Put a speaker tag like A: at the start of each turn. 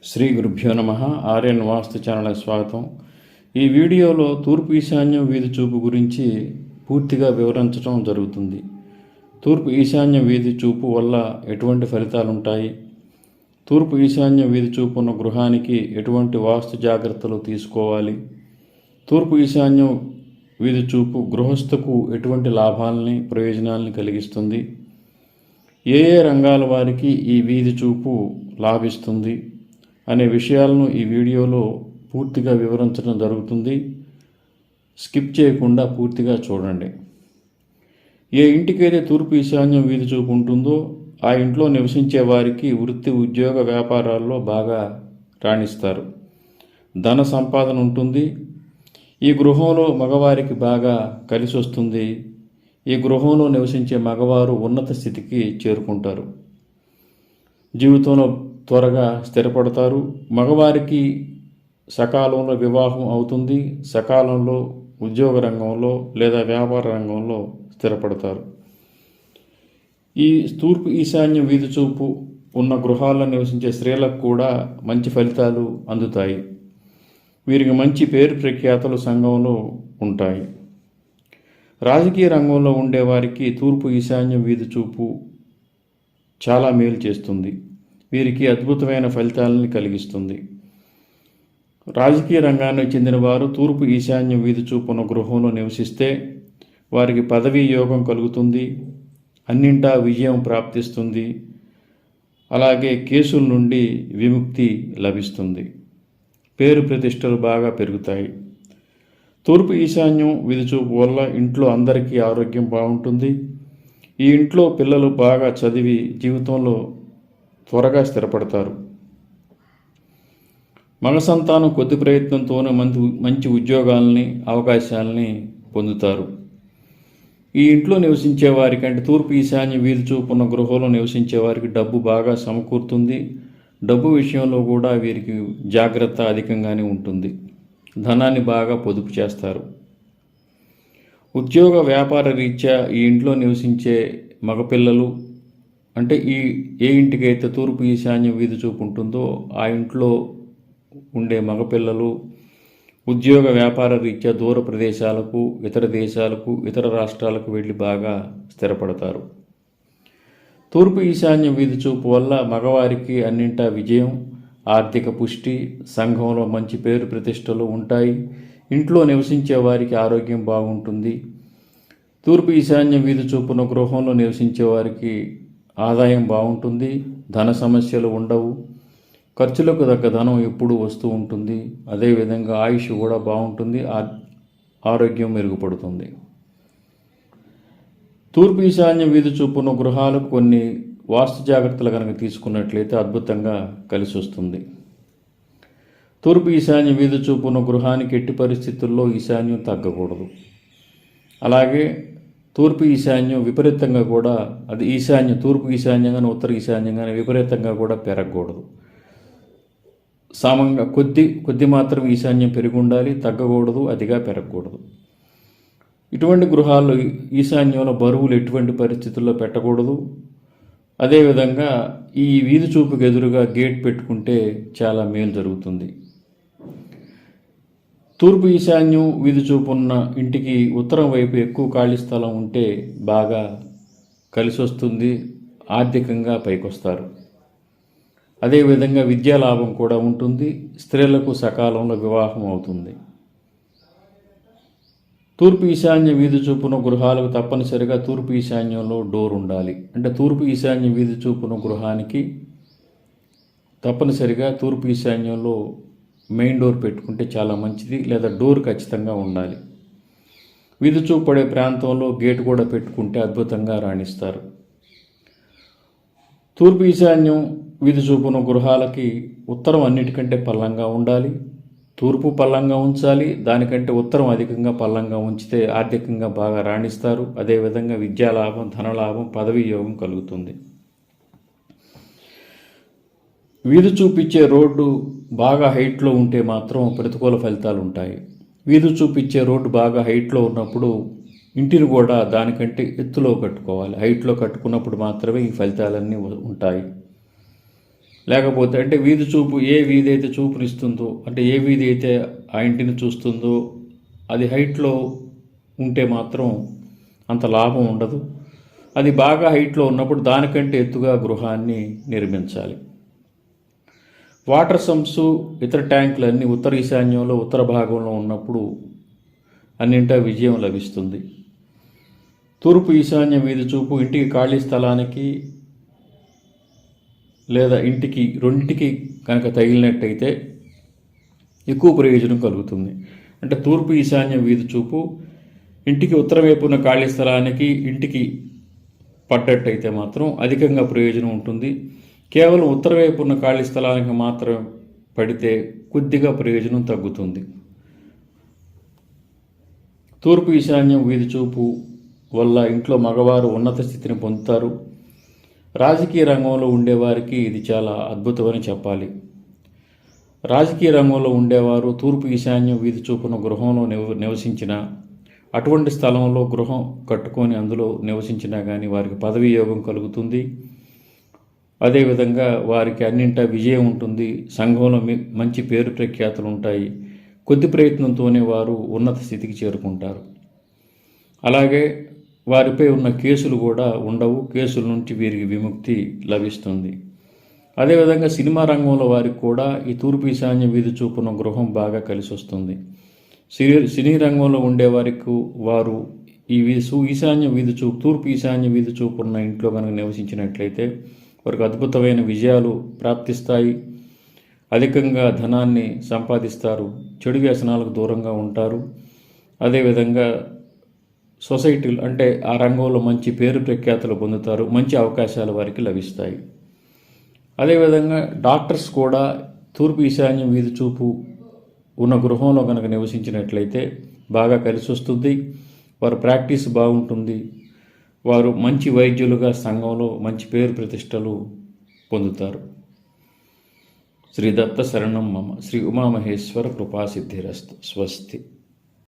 A: శ్రీ గురుభ్యో నమ. ఆర్యన్ వాస్తు ఛానల్కి స్వాగతం. ఈ వీడియోలో తూర్పు ఈశాన్యం వీధి చూపు గురించి పూర్తిగా వివరించడం జరుగుతుంది. తూర్పు ఈశాన్యం వీధి చూపు వల్ల ఎటువంటి ఫలితాలు ఉంటాయి, తూర్పు ఈశాన్యం వీధి చూపు ఉన్న గృహానికి ఎటువంటి వాస్తు జాగ్రత్తలు తీసుకోవాలి, తూర్పు ఈశాన్యం వీధి చూపు గృహస్థకు ఎటువంటి లాభాలని ప్రయోజనాలని కలిగిస్తుంది, ఏ ఏ రంగాల వారికి ఈ వీధి చూపు లాభిస్తుంది అనే విషయాలను ఈ వీడియోలో పూర్తిగా వివరించడం జరుగుతుంది. స్కిప్ చేయకుండా పూర్తిగా చూడండి. ఏ ఇంటికైతే తూర్పు ఈశాన్యం వీధి చూపు ఉంటుందో ఆ ఇంట్లో నివసించే వారికి వృత్తి, ఉద్యోగ, వ్యాపారాల్లో బాగా రాణిస్తారు. ధన సంపాదన ఉంటుంది. ఈ గృహంలో మగవారికి బాగా కలిసి వస్తుంది. ఈ గృహంలో నివసించే మగవారు ఉన్నత స్థితికి చేరుకుంటారు. జీవితంలో త్వరగా స్థిరపడతారు. మగవారికి సకాలంలో వివాహం అవుతుంది. సకాలంలో ఉద్యోగ రంగంలో లేదా వ్యాపార రంగంలో స్థిరపడతారు. ఈ తూర్పు ఈశాన్య వీధి చూపు ఉన్న గృహాల్లో నివసించే స్త్రీలకు కూడా మంచి ఫలితాలు అందుతాయి. వీరికి మంచి పేరు ప్రఖ్యాతలు సంఘంలో ఉంటాయి. రాజకీయ రంగంలో ఉండేవారికి తూర్పు ఈశాన్య వీధి చూపు చాలా మేలు చేస్తుంది. వీరికి అద్భుతమైన ఫలితాలను కలిగిస్తుంది. రాజకీయ రంగానికి చెందిన వారు తూర్పు ఈశాన్యం వీధి చూపున గృహంలో నివసిస్తే వారికి పదవీ యోగం కలుగుతుంది. అన్నింటా విజయం ప్రాప్తిస్తుంది. అలాగే కేసుల నుండి విముక్తి లభిస్తుంది. పేరు ప్రతిష్టలు బాగా పెరుగుతాయి. తూర్పు ఈశాన్యం వీధి చూపు వల్ల ఇంట్లో అందరికీ ఆరోగ్యం బాగుంటుంది. ఈ ఇంట్లో పిల్లలు బాగా చదివి జీవితంలో త్వరగా స్థిరపడతారు. మగ సంతానం కొద్ది ప్రయత్నంతోనే మంచి ఉద్యోగాలని, అవకాశాలని పొందుతారు. ఈ ఇంట్లో నివసించే వారికి అంటే తూర్పు ఈశాన్య వీధి చూపున్న గృహంలో నివసించే వారికి డబ్బు బాగా సమకూరుతుంది. డబ్బు విషయంలో కూడా వీరికి జాగ్రత్త అధికంగానే ఉంటుంది. ధనాన్ని బాగా పొదుపు చేస్తారు. ఉద్యోగ, వ్యాపార రీత్యా ఈ ఇంట్లో నివసించే మగపిల్లలు అంటే ఏ ఇంటికైతే తూర్పు ఈశాన్య వీధి చూపు ఉంటుందో ఆ ఇంట్లో ఉండే మగపిల్లలు ఉద్యోగ, వ్యాపార రీత్యా దూర ప్రదేశాలకు, ఇతర దేశాలకు, ఇతర రాష్ట్రాలకు వెళ్ళి బాగా స్థిరపడతారు. తూర్పు ఈశాన్య వీధి చూపు వల్ల మగవారికి అన్నింటా విజయం, ఆర్థిక పుష్టి, సంఘంలో మంచి పేరు ప్రతిష్టలు ఉంటాయి. ఇంట్లో నివసించే వారికి ఆరోగ్యం బాగుంటుంది. తూర్పు ఈశాన్య వీధి చూపున గృహంలో నివసించే వారికి ఆదాయం బాగుంటుంది. ధన సమస్యలు ఉండవు. ఖర్చులకు తగ్గ ధనం ఎప్పుడూ వస్తూ ఉంటుంది. అదేవిధంగా ఆయుష్ కూడా బాగుంటుంది. ఆరోగ్యం మెరుగుపడుతుంది. తూర్పు ఈశాన్య వీధి చూపున గృహాలకు కొన్ని వాస్తు జాగ్రత్తలు కనుక తీసుకున్నట్లయితే అద్భుతంగా కలిసి వస్తుంది. తూర్పు ఈశాన్య వీధి చూపున గృహానికి ఎట్టి పరిస్థితుల్లో ఈశాన్యం తగ్గకూడదు. అలాగే తూర్పు ఈశాన్యం విపరీతంగా కూడా అది తూర్పు ఈశాన్యం కానీ ఉత్తర ఈశాన్యం కానీ విపరీతంగా కూడా పెరగకూడదు. సామంగా కొద్ది మాత్రం ఈశాన్యం పెరిగి ఉండాలి. తగ్గకూడదు, అతిగా పెరగకూడదు. ఇటువంటి గృహాల్లో ఈశాన్యంలో బరువులు ఎటువంటి పరిస్థితుల్లో పెట్టకూడదు. అదేవిధంగా ఈ వీధి చూపుకు ఎదురుగా గేట్ పెట్టుకుంటే చాలా మేలు జరుగుతుంది. తూర్పు ఈశాన్యం వీధి చూపు ఉన్న ఇంటికి ఉత్తరం వైపు ఎక్కువ ఖాళీ స్థలం ఉంటే బాగా కలిసి వస్తుంది. ఆర్థికంగా పైకొస్తారు. అదేవిధంగా విద్యా లాభం కూడా ఉంటుంది. స్త్రీలకు సకాలంలో వివాహం అవుతుంది. తూర్పు ఈశాన్య వీధి చూపున గృహాలకు తప్పనిసరిగా తూర్పు ఈశాన్యంలో డోర్ ఉండాలి. అంటే తూర్పు ఈశాన్య వీధి చూపున గృహానికి తప్పనిసరిగా తూర్పు ఈశాన్యంలో మెయిన్ డోర్ పెట్టుకుంటే చాలా మంచిది. లేదా డోర్ ఖచ్చితంగా ఉండాలి. వీధి చూపు పడే ప్రాంతంలో గేటు కూడా పెట్టుకుంటే అద్భుతంగా రాణిస్తారు. తూర్పు ఈశాన్యం వీధి చూపున గృహాలకి ఉత్తరం అన్నిటికంటే పల్లంగా ఉండాలి. తూర్పు పల్లంగా ఉంచాలి. దానికంటే ఉత్తరం అధికంగా పల్లంగా ఉంచితే ఆర్థికంగా బాగా రాణిస్తారు. అదేవిధంగా విద్యాలాభం, ధనలాభం, పదవీ యోగం కలుగుతుంది. వీధి చూపించే రోడ్డు బాగా హైట్లో ఉంటే మాత్రం ప్రతికూల ఫలితాలు ఉంటాయి. వీధి చూపించే రోడ్డు బాగా హైట్లో ఉన్నప్పుడు ఇంటిని కూడా దానికంటే ఎత్తులో కట్టుకోవాలి. హైట్లో కట్టుకున్నప్పుడు మాత్రమే ఈ ఫలితాలన్నీ ఉంటాయి. లేకపోతే అంటే వీధి చూపు ఏ వీధి అయితే చూపునిస్తుందో, అంటే ఏ వీధి అయితే ఆ ఇంటిని చూస్తుందో అది హైట్లో ఉంటే మాత్రం అంత లాభం ఉండదు. అది బాగా హైట్లో ఉన్నప్పుడు దానికంటే ఎత్తుగా గృహాన్ని నిర్మించాలి. వాటర్ సంప్స్ ఇతర ట్యాంకులన్నీ ఉత్తర ఈశాన్యంలో ఉత్తర భాగంలో ఉన్నప్పుడు అన్నింటా విజయం లభిస్తుంది. తూర్పు ఈశాన్య వీధి చూపు ఇంటికి ఖాళీ స్థలానికి లేదా ఇంటికి రెండింటికి కనుక తగిలినట్టయితే ఎక్కువ ప్రయోజనం కలుగుతుంది. అంటే తూర్పు ఈశాన్య వీధి చూపు ఇంటికి ఉత్తర వైపున ఖాళీ స్థలానికి ఇంటికి పడ్డట్టయితే మాత్రం అధికంగా ప్రయోజనం ఉంటుంది. కేవలం ఉత్తర వైపు ఉన్న ఖాళీ స్థలానికి మాత్రం పడితే కొద్దిగా ప్రయోజనం తగ్గుతుంది. తూర్పు ఈశాన్యం వీధి చూపు వల్ల ఇంట్లో మగవారు ఉన్నత స్థితిని పొందుతారు. రాజకీయ రంగంలో ఉండేవారికి ఇది చాలా అద్భుతమని చెప్పాలి. రాజకీయ రంగంలో ఉండేవారు తూర్పు ఈశాన్యం వీధి చూపున గృహంలో నివసించిన అటువంటి స్థలంలో గృహం కట్టుకొని అందులో నివసించినా కానీ వారికి పదవీ యోగం కలుగుతుంది. అదేవిధంగా వారికి అన్నింటా విజయం ఉంటుంది. సంఘంలో మంచి పేరు ప్రఖ్యాతులు ఉంటాయి. కొద్ది ప్రయత్నంతోనే వారు ఉన్నత స్థితికి చేరుకుంటారు. అలాగే వారిపై ఉన్న కేసులు కూడా ఉండవు. కేసుల నుంచి వీరికి విముక్తి లభిస్తుంది. అదేవిధంగా సినిమా రంగంలో వారికి కూడా ఈ తూర్పు ఈశాన్య వీధి చూపున గృహం బాగా కలిసి వస్తుంది. సినీ రంగంలో ఉండేవారికి వారు ఈ ఈశాన్య వీధి చూపు తూర్పు ఈశాన్య వీధి చూపున్న ఇంట్లో కనుక నివసించినట్లయితే వారికి అద్భుతమైన విజయాలు ప్రాప్తిస్తాయి. అధికంగా ధనాన్ని సంపాదిస్తారు. చెడు వ్యసనాలకు దూరంగా ఉంటారు. అదేవిధంగా సొసైటీలు అంటే ఆ రంగంలో మంచి పేరు ప్రఖ్యాతులు పొందుతారు. మంచి అవకాశాలు వారికి లభిస్తాయి. అదేవిధంగా డాక్టర్స్ కూడా తూర్పు ఈశాన్యం వీధి చూపు ఉన్న గృహంలో కనుక నివసించినట్లయితే బాగా కలిసి వస్తుంది. వారి ప్రాక్టీస్ బాగుంటుంది. వారు మంచి వైద్యులుగా సంఘంలో మంచి పేరు ప్రతిష్టలు పొందుతారు. శ్రీ దత్త శరణం మమ. శ్రీ ఉమామహేశ్వర కృపాసిద్ధిరస్తు. స్వస్తి.